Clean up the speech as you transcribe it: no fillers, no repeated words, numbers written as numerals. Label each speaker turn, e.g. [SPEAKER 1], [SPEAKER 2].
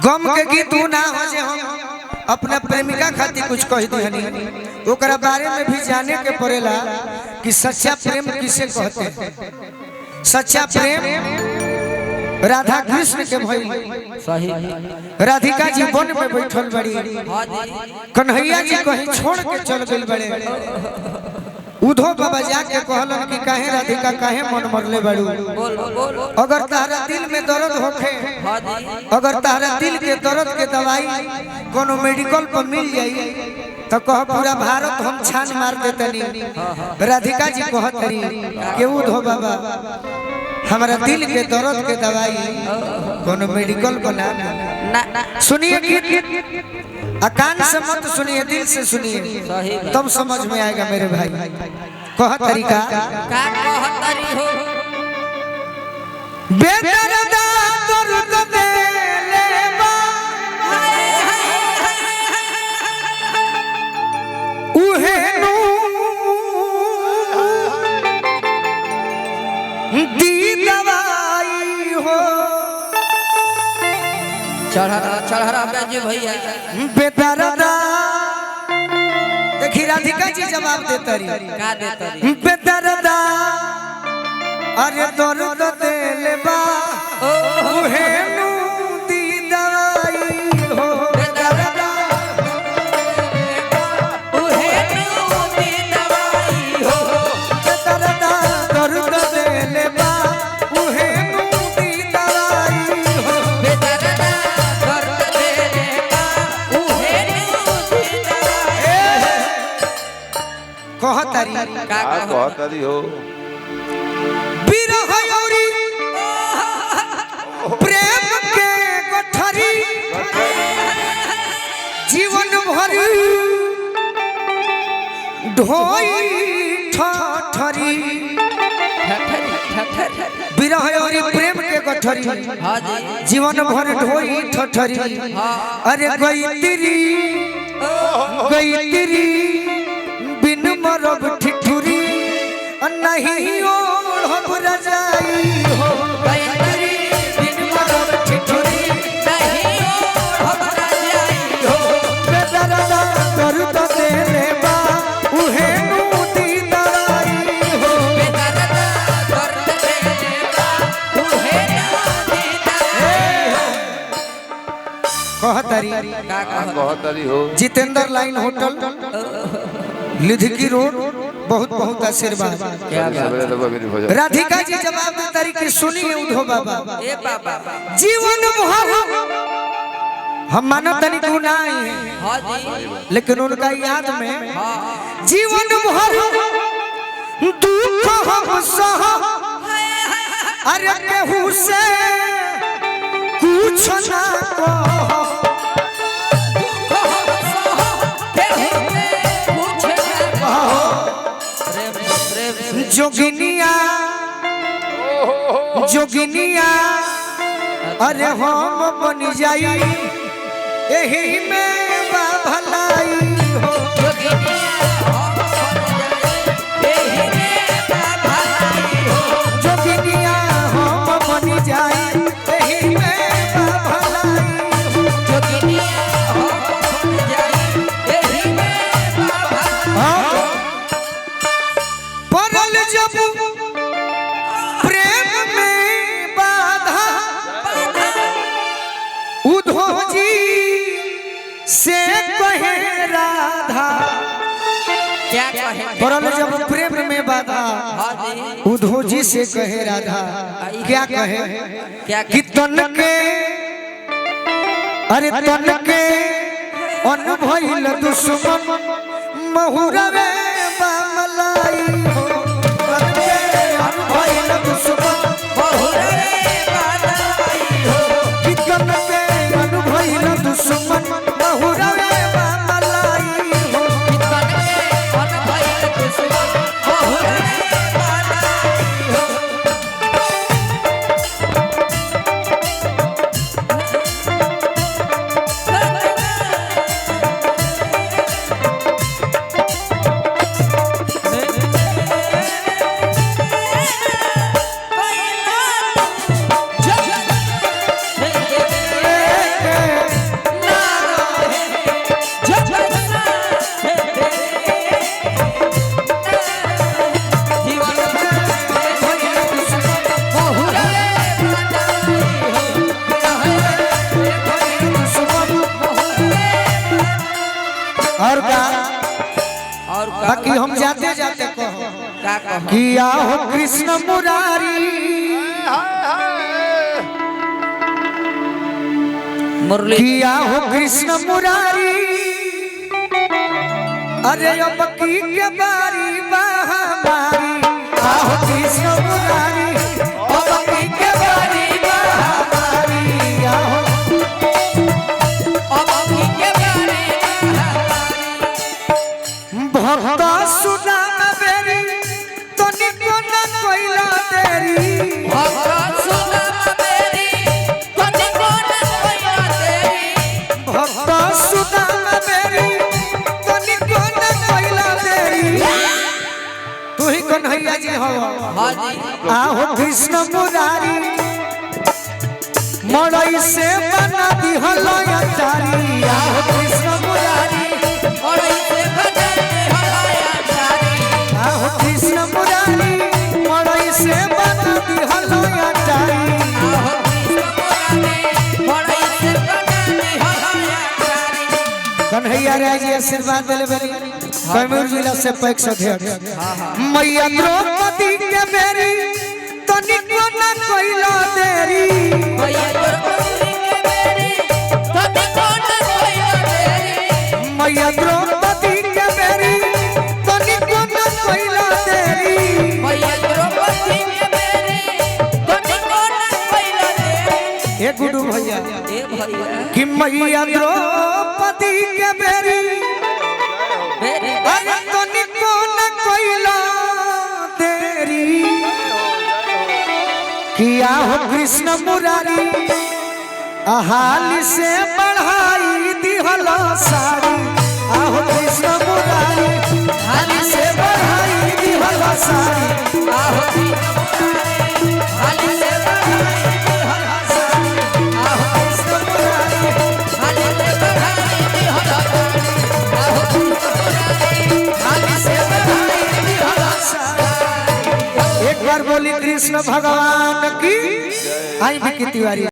[SPEAKER 1] गम के गीत ना हो जे हम अपना प्रेमिका खातिर कुछ कह दिहनी ओकरा बारे में भी जाने के पड़ेला कि सच्चा प्रेम किसे कहते हैं। सच्चा प्रेम राधा कृष्ण के भइल
[SPEAKER 2] सही
[SPEAKER 1] राधिका जी वन में बैठल बड़ी कन्हैया जी कहीं छोड़ के चल गइल बड़े उधो बाबा जाके कहलन कि काहे राधिका काहे मन मरले बाड़ू। अगर तारा दिल में दर्द होखे अगर तारा दिल के दर्द के दवाई कोनो मेडिकल पर मिल जाई तो कह पूरा भारत हम छान मार देतनी। राधिका जी कहतरी कि उधो बाबा हमारा दिल के दर्द के दवाई कोनो मेडिकल पर ना। सुनिए गीत कान से मत सुनिए दिल से सुनिए तब समझ में आएगा मेरे भाई। कह तरीका बेदर्दा दर्द दे लेबा उहे नु दी दवाई हो
[SPEAKER 2] चढ़ा बेजी भैया
[SPEAKER 1] बेदर्दा। देखी राधिका जी जवाब देतरी बेदर्दा अरे दर्द दे लेबा उहे नु दी दवाई हो। बेदर्दा
[SPEAKER 2] उहे नु दी दवाई हो।
[SPEAKER 1] बेदर्दा दर्द दे लेबा उहे नु दी दवाई हो।
[SPEAKER 2] बेदर्दा दर्द दे लेबा उहे नु दी दवाई।
[SPEAKER 1] कहतरी
[SPEAKER 3] हो
[SPEAKER 1] बिरह औरी प्रेम के गठरी जीवन भर ढोई ठठरी। बिरह औरी प्रेम के गठरी जीवन भर ढोई ठठरी। अरे गई तिरी बिन मरब ठिठुरी नहीं ओढ़ब रजाई हो। बिन मरब ठिठुरी
[SPEAKER 2] नहीं ओढ़ब रजाई हो।
[SPEAKER 1] बेदर्दा दर्द दे लेबा उहे नु दी दवाई हो।
[SPEAKER 2] बेदर्दा दर्द दे लेबा उहे नु दी दवाई।
[SPEAKER 1] कहतरी
[SPEAKER 3] हो
[SPEAKER 1] जितेंद्र लाइन होटल लिधकी रोड बहुत बहुत आशीर्वाद। राधिका जी जवाब दे तरीके सुनिए उधो बाबा
[SPEAKER 2] ए बाबा
[SPEAKER 1] जीवन भर हम मानव तनी गुनाह है
[SPEAKER 2] हां जी
[SPEAKER 1] लेकिन उनका याद में जीवन भर दुख हम सह अरे केहू से कुछ ना कहो। जोगिनिया जोगिनिया अरे हम बन जाई यही में बा भलाई हो। जोगिनिया हम बन जाई यही में बा भलाई हो। परल जब प्रेम में बाधा उधो जी से कहे राधा।
[SPEAKER 2] क्या कहे
[SPEAKER 1] परल जब प्रेम में बाधा उधो जी से कहे राधा। क्या कहे
[SPEAKER 2] क्या
[SPEAKER 1] कि तन के अरे तन के अनभइल दुश्मन महुरवे बामलाई हो। तन के अनभइल दुश्मन
[SPEAKER 2] बहुरे बालाई हो।
[SPEAKER 1] कि तन के अनभइल दुश्मन महुरवे बामलाई हो।
[SPEAKER 2] तन के अनभइल दुश्मन बहुरे बालाई हो।
[SPEAKER 1] बाकी हम जाते जाते कहो
[SPEAKER 2] का कहो
[SPEAKER 1] किया हो कृष्ण मुरारी
[SPEAKER 2] मुरली
[SPEAKER 1] किया हो कृष्ण मुरारी अरे अब की के बारी बहामारी आहो कृष्ण मुरारी अब की के बारी बहामारी आहो
[SPEAKER 2] अब की के बारे
[SPEAKER 1] भक्ता सुना बेरी तो निको न कोइला तेरी
[SPEAKER 2] भगत सुना मेरी कने कोन कोइला तेरी
[SPEAKER 1] भक्ता सुना बेरी तो निको न कोइला तेरी तू ही कन्हैया जी हो
[SPEAKER 2] हां जी
[SPEAKER 1] आहो कृष्ण मुरारी मड़ई से बना दी हलो अचारी आहो कृष्ण मुरारी
[SPEAKER 2] और इसे भजन हलाया चारी
[SPEAKER 1] आहो कृष्ण मुरारी मड़ई से बना दी हलो अचारी
[SPEAKER 2] आहो कृष्ण और इसे भजन हलाया चारी
[SPEAKER 1] कन्हैया राय जी आशीर्वाद दिले बनी कैमूर जिला से पैक्स अध्यक्ष मैया द्रौपदी के बेरी तनिको न कोइला देरी
[SPEAKER 2] भैया द्रौपदी के बेरी कने कोन कोइला तेरी
[SPEAKER 1] मैया द्रौपदी के बेरी तनिको न कोइला देरी
[SPEAKER 2] भैया द्रौपदी के बेरी कने कोन कोइला तेरी
[SPEAKER 1] ए गुडू भैया
[SPEAKER 2] ए भैया
[SPEAKER 1] कि मैया द्रौपदी के बेरी
[SPEAKER 2] बेरी
[SPEAKER 1] अरे तनिको न कोइला देरी किया हो कृष्ण मुरारी अहाली से बढ़ाई दिहला सारी आहो कृष्ण मुरारी हाली से बढ़ाई दिहला सारी
[SPEAKER 2] आहो कृष्ण हाली से
[SPEAKER 1] दिहला सारी आहो कृष्ण मुरारी
[SPEAKER 2] हाली से बढ़ाई हला आहो कृष्ण
[SPEAKER 1] हाली से बढ़ाई दिहला सारी एक बार बोली कृष्ण भगवान की आई भी की तिवारी।